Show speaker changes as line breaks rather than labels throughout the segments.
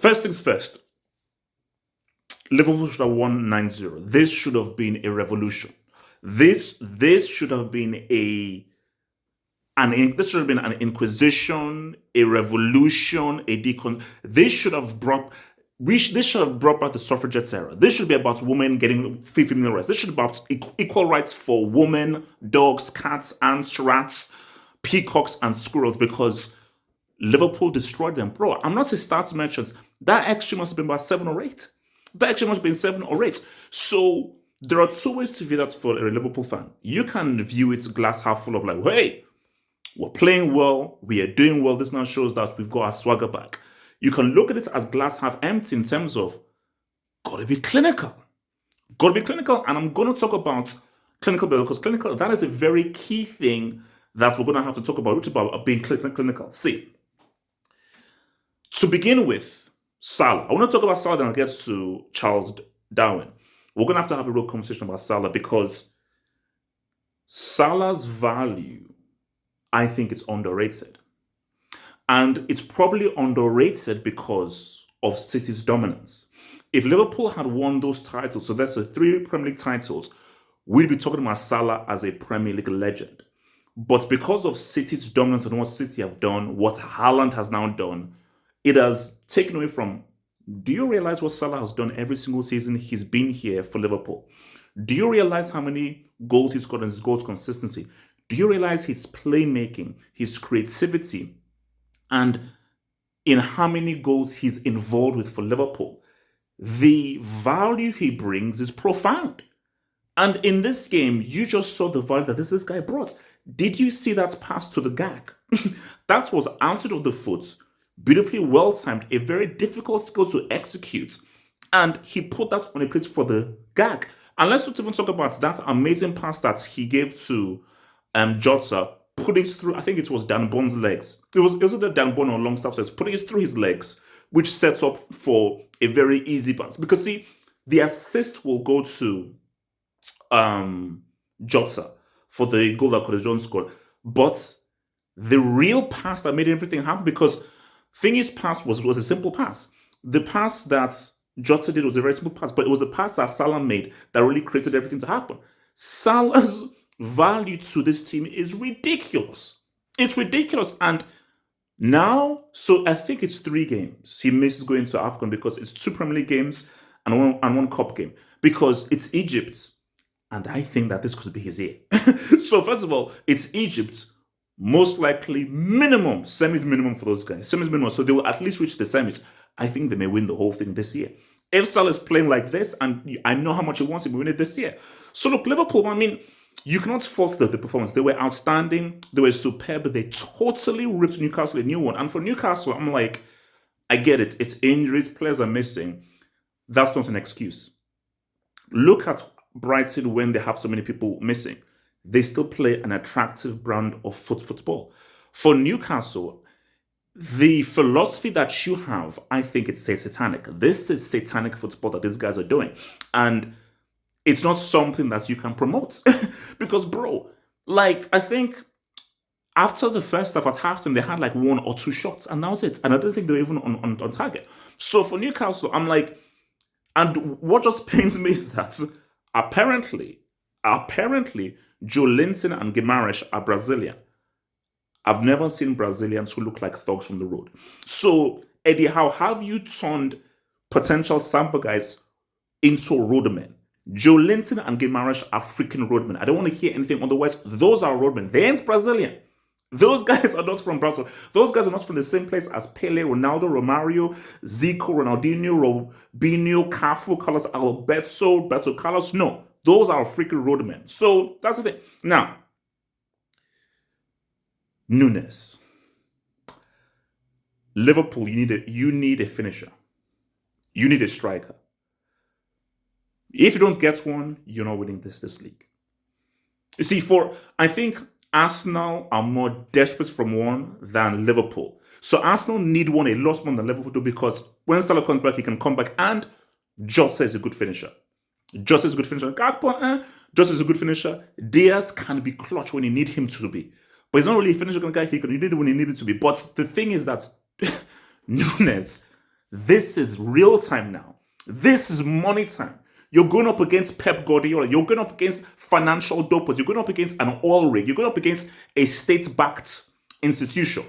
First things first, Liverpool should have won 9-0. This should have been a revolution. This should have been this should have been an inquisition, a revolution, a decon. This should have brought back the suffragettes era. This should be about women getting female rights. This should be about equal rights for women, dogs, cats, ants, rats, peacocks, and squirrels, because Liverpool destroyed them. Bro, I'm not a stats merchant. That actually must have been about 7 or 8. That actually must have been 7 or 8. So there are two ways to view that for a Liverpool fan. You can view it glass half full of like, hey, we're playing well, we are doing well. This now shows that we've got our swagger back. You can look at it as glass half empty in terms of, gotta be clinical. Gotta be clinical. And I'm going to talk about clinical, because clinical, that is a very key thing that we're going to have to talk about, which is about being clinical. See, to begin with, Salah. I want to talk about Salah, then I'll get to Charles Darwin. We're going to have a real conversation about Salah, because Salah's value, I think it's underrated. And it's probably underrated because of City's dominance. If Liverpool had won those titles, so that's the 3 Premier League titles, we'd be talking about Salah as a Premier League legend. But because of City's dominance and what City have done, what Haaland has now done, it has taken away from, do you realize what Salah has done every single season he's been here for Liverpool? Do you realize how many goals he's got and his goals consistency? Do you realize his playmaking, his creativity, and in how many goals he's involved with for Liverpool? The value he brings is profound. And in this game, you just saw the value that this guy brought. Did you see that pass to the gag? That was out of the foot, beautifully well-timed, a very difficult skill to execute. And he put that on a plate for the gag. And let's not even talk about that amazing pass that he gave to Jota, putting it through, I think it was Dan Bone's legs. It was the Dan Bone on Longstaff's legs, putting it through his legs, which sets up for a very easy pass. Because see, the assist will go to Jota for the goal that Curtis Jones scored. But the real pass that made everything happen, because Thingy's pass was a simple pass. The pass that Jota did was a very simple pass, but it was a pass that Salah made that really created everything to happen. Salah's value to this team is ridiculous. It's ridiculous. And now, so I think it's 3 games he misses going to AFCON, because it's 2 Premier League games and one cup game, because it's Egypt. And I think that this could be his year. So first of all, it's Egypt. Most likely minimum, semis minimum for those guys. Semis minimum, so they will at least reach the semis. I think they may win the whole thing this year. If Salah is playing like this, and I know how much he wants to win it this year. So look, Liverpool, I mean, you cannot fault the performance. They were outstanding. They were superb. They totally ripped Newcastle a new one. And for Newcastle, I'm like, I get it. It's injuries. Players are missing. That's not an excuse. Look at Brighton when they have so many people missing. They still play an attractive brand of football. For Newcastle, the philosophy that you have, I think it's satanic. This is satanic football that these guys are doing. And it's not something that you can promote. Because, bro, like, I think after the first half, at halftime, they had like 1 or 2 shots, and that was it. And I don't think they were even on target. So for Newcastle, I'm like, and what just pains me is that apparently, Joe Linton and Guimaraes are Brazilian. I've never seen Brazilians who look like thugs from the road. So, Eddie, how have you turned potential Samba guys into roadmen? Joe Linton and Guimaraes are freaking roadmen. I don't want to hear anything otherwise. Those are roadmen. They ain't Brazilian. Those guys are not from Brazil. Those guys are not from the same place as Pele, Ronaldo, Romario, Zico, Ronaldinho, Robinho, Cafu, Carlos Alberto Carlos. No, those are freaking roadmen. So that's the thing. Now, Nunez. Liverpool, you need a finisher. You need a striker. If you don't get one, you're not winning this league. You see, I think Arsenal are more desperate from one than Liverpool. So Arsenal need one a lot more than Liverpool do, because when Salah comes back, he can come back, and Jota is a good finisher. Jota is a good finisher. Jota is a good finisher. Diaz can be clutch when you need him to be. But he's not really a finisher guy. He need it when he needed to be. But the thing is that Nunez, This is real time now. This is money time. You're going up against Pep Guardiola. You're going up against financial dopers. You're going up against an oil rig. You're going up against a state-backed institution.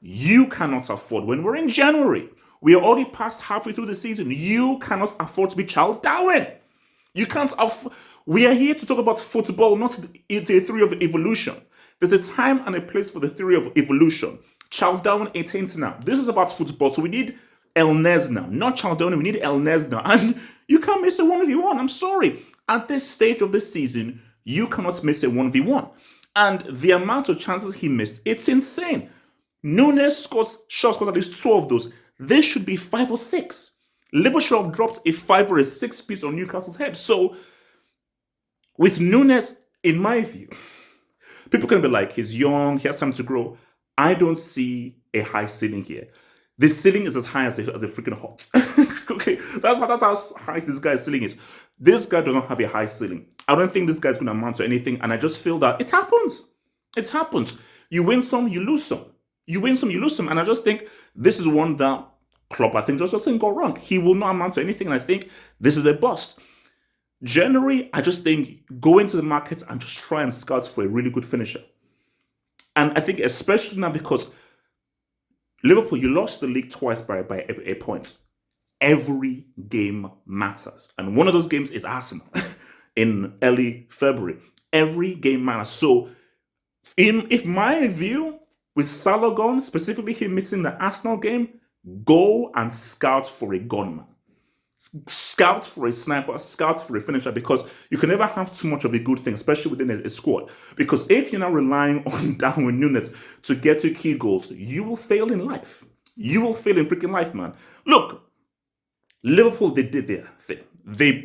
You cannot afford, when we're in January, we are already past halfway through the season, you cannot afford to be Charles Darwin. You can't afford. We are here to talk about football, not the theory of evolution. There's a time and a place for the theory of evolution. Charles Darwin, 18th now. This is about football, so we need El Nez now. Not Charles Darwin, we need El Nez now. And you can't miss a 1v1. I'm sorry. At this stage of the season, you cannot miss a 1v1. And the amount of chances he missed, it's insane. Nunez scores shots, at least 2 of those. This should be 5 or 6. Liverpool should have dropped a 5 or a 6 piece on Newcastle's head. So, with Nunez, in my view, people can be like, he's young, he has time to grow. I don't see a high ceiling here. The ceiling is as high as a freaking hot. Okay, that's how high this guy's ceiling is. This guy does not have a high ceiling. I don't think this guy's going to amount to anything, and I just feel that it happens. It happens. You win some, you lose some. You win some, you lose some, and I just think this is one that Klopp, I think, just doesn't go wrong. He will not amount to anything, and I think this is a bust. January, I just think go into the market and just try and scout for a really good finisher. And I think especially now because Liverpool, you lost the league twice by a point. Every game matters. And one of those games is Arsenal in early February. Every game matters. So, if my view, with Salah gone, specifically him missing the Arsenal game, go and scout for a gunman. Scout for a sniper, scout for a finisher, because you can never have too much of a good thing, especially within a squad. Because if you're not relying on Darwin Nunez to get you key goals, you will fail in life. You will fail in freaking life, man. Look, Liverpool, they did their thing.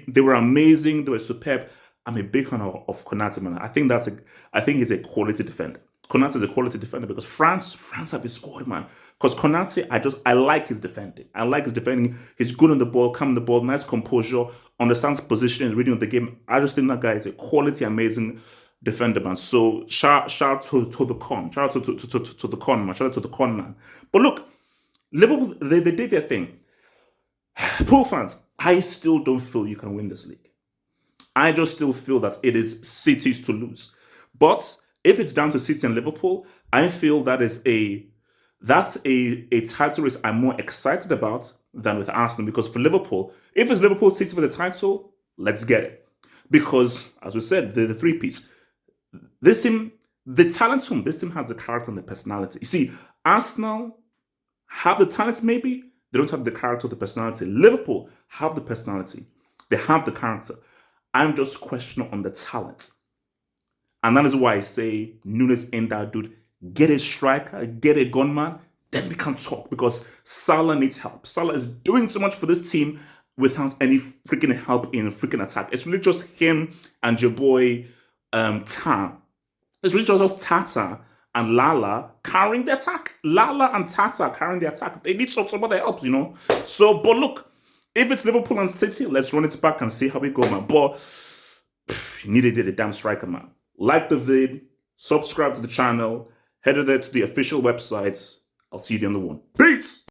They were amazing. They were superb. I'm a big fan of Konate, man. I think he's a quality defender. Konate is a quality defender because France have a squad, man. Because Konate, I like his defending. I like his defending. He's good on the ball, calm the ball, nice composure, understands positioning and reading of the game. I just think that guy is a quality, amazing defender, man. So shout out to the con. Shout out to the con, man. Shout out to the con, man. But look, Liverpool, they did their thing. Poor fans, I still don't feel you can win this league. I just still feel that it is City's to lose. But if it's down to City and Liverpool, I feel that's a title race I'm more excited about than with Arsenal. Because for Liverpool, if it's Liverpool City for the title, let's get it. Because, as we said, the three-piece. This team, the talent from this team has the character and the personality. You see, Arsenal have the talent maybe, they don't have the character or the personality. Liverpool have the personality. They have the character. I'm just questioning on the talent. And that is why I say Nunez ain't that dude. Get a striker, get a gunman, then we can talk, because Salah needs help. Salah is doing too much for this team without any freaking help in freaking attack. It's really just him and your boy Tan. It's really just Tata and Lala carrying the attack. Lala and Tata carrying the attack. They need somebody help, you know. So, but look, if it's Liverpool and City, let's run it back and see how we go, man. But you needed a damn striker, man. Like the vid, subscribe to the channel, head over there to the official website. I'll see you on the one. Peace!